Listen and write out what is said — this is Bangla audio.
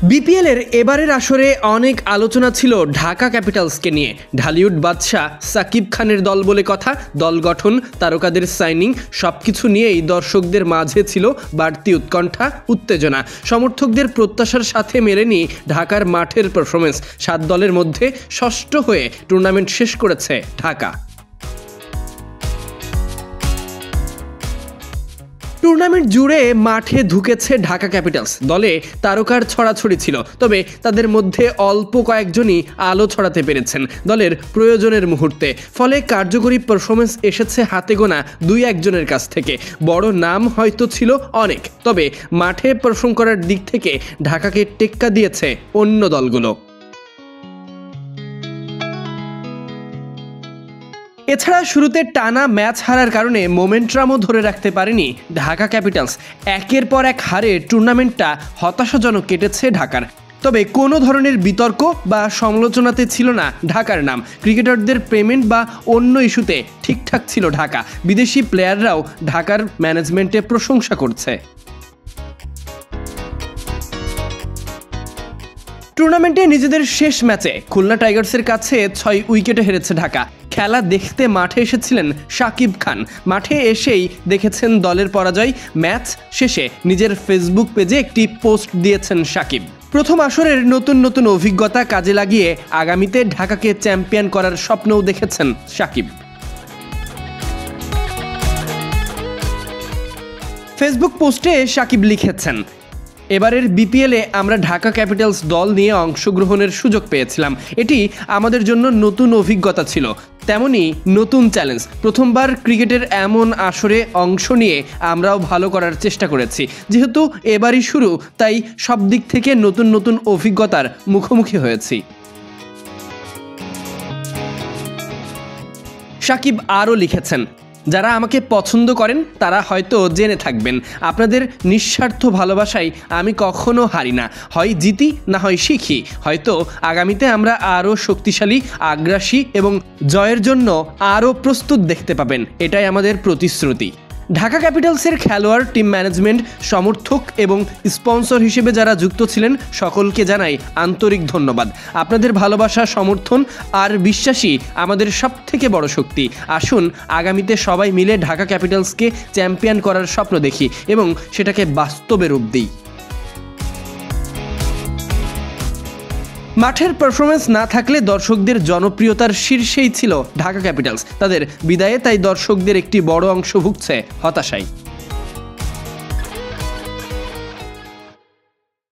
বিপিএল এর এবারের আসরে অনেক আলোচনা ছিল ঢাকা ক্যাপিটালসকে নিয়ে। ঢালিউড বাদশা সাকিব খানের দল বলে কথা, দল গঠন, তারকাদের সাইনিং সবকিছু নিয়েই দর্শকদের মাঝে ছিল বাড়তি উৎকণ্ঠা, উত্তেজনা। সমর্থকদের প্রত্যাশার সাথে মেলেনি ঢাকার মাঠের পারফরমেন্স। 7 দলের মধ্যে ষষ্ঠ হয়ে টুর্নামেন্ট শেষ করেছে ঢাকা। টুর্নামেন্ট জুড়ে মাঠে ঢুকেছে ঢাকা ক্যাপিটালস। দলে তারকার ছড়াছড়ি ছিল, তবে তাদের মধ্যে অল্প কয়েকজনই আলো ছড়াতে পেরেছেন দলের প্রয়োজনের মুহূর্তে। ফলে কার্যকরী পারফরমেন্স এসেছে হাতে গোনা 2-1 কাছ থেকে। বড় নাম হয়তো ছিল অনেক, তবে মাঠে পারফর্ম করার দিক থেকে ঢাকাকে টেক্কা দিয়েছে অন্য দলগুলো। এছাড়া শুরুতে টানা ম্যাচ হারার কারণে মোমেন্টামও ধরে রাখতে পারেনি ঢাকা ক্যাপিটালস। একের পর এক হারে টুর্নামেন্টটা হতাশাজনক কেটেছে ঢাকার। তবে কোনো ধরনের বিতর্ক বা সমালোচনাতে ছিল না ঢাকার নাম। ক্রিকেটারদের পেমেন্ট বা অন্য ইস্যুতে ঠিকঠাক ছিল ঢাকা। বিদেশি প্লেয়াররাও ঢাকার ম্যানেজমেন্টে প্রশংসা করছে। টুর্নামেন্টে নিজেদের শেষ ম্যাচে খুলনা টাইগার্সের কাছে 6 উইকেটে হেরেছে ঢাকা। খেলা দেখতে মাঠে এসেছিলেন শাকিব খান। মাঠে এসেই দেখেছেন দলের পরাজয়। ম্যাচ শেষে নিজের ফেসবুক পেজে একটি পোস্ট দিয়েছেন শাকিব। প্রথম আসরের নতুন অভিজ্ঞতা কাজে লাগিয়ে আগামীতে ঢাকাকে চ্যাম্পিয়ন করার স্বপ্নও দেখেছেন শাকিব। ফেসবুক পোস্টে শাকিব লিখেছেন, এবারের বিপিএলে আমরা ঢাকা ক্যাপিটালস দল নিয়ে অংশগ্রহণের সুযোগ পেয়েছিলাম। এটি আমাদের জন্য নতুন অভিজ্ঞতা ছিল, তেমনি নতুন চ্যালেঞ্জ। প্রথমবার ক্রিকেটের এমন আসরে অংশ নিয়ে আমরাও ভালো করার চেষ্টা করেছি। যেহেতু এবারই শুরু, তাই সব দিক থেকে নতুন অভিজ্ঞতার মুখোমুখি হয়েছি। শাকিব আরও লিখেছেন, যারা আমাকে পছন্দ করেন তারা হয়তো জেনে থাকবেন, আপনাদের নিঃস্বার্থ ভালোবাসায় আমি কখনো হারি না। হয় জিতি, না হয় শিখি। হয়তো আগামীতে আমরা আরও শক্তিশালী, আগ্রাসী এবং জয়ের জন্য আরও প্রস্তুত দেখতে পাবেন। এটাই আমাদের প্রতিশ্রুতি। ঢাকা ক্যাপিটালসের খেলোয়াড়, টিম ম্যানেজমেন্ট, সমর্থক এবং স্পন্সর হিসেবে যারা যুক্ত ছিলেন সকলকে জানাই আন্তরিক ধন্যবাদ। আপনাদের ভালোবাসা, সমর্থন আর বিশ্বাসই আমাদের সবথেকে বড় শক্তি। আসুন আগামীতে সবাই মিলে ঢাকা ক্যাপিটালসকে চ্যাম্পিয়ন করার স্বপ্ন দেখি এবং সেটাকে বাস্তবে রূপ দিই। মাঠের পারফরমেন্স না থাকলে দর্শকদের জনপ্রিয়তার শীর্ষেই ছিল ঢাকা ক্যাপিটালস। তাদের বিদায়ে তাই দর্শকদের একটি বড় অংশ ভুগছে হতাশায়।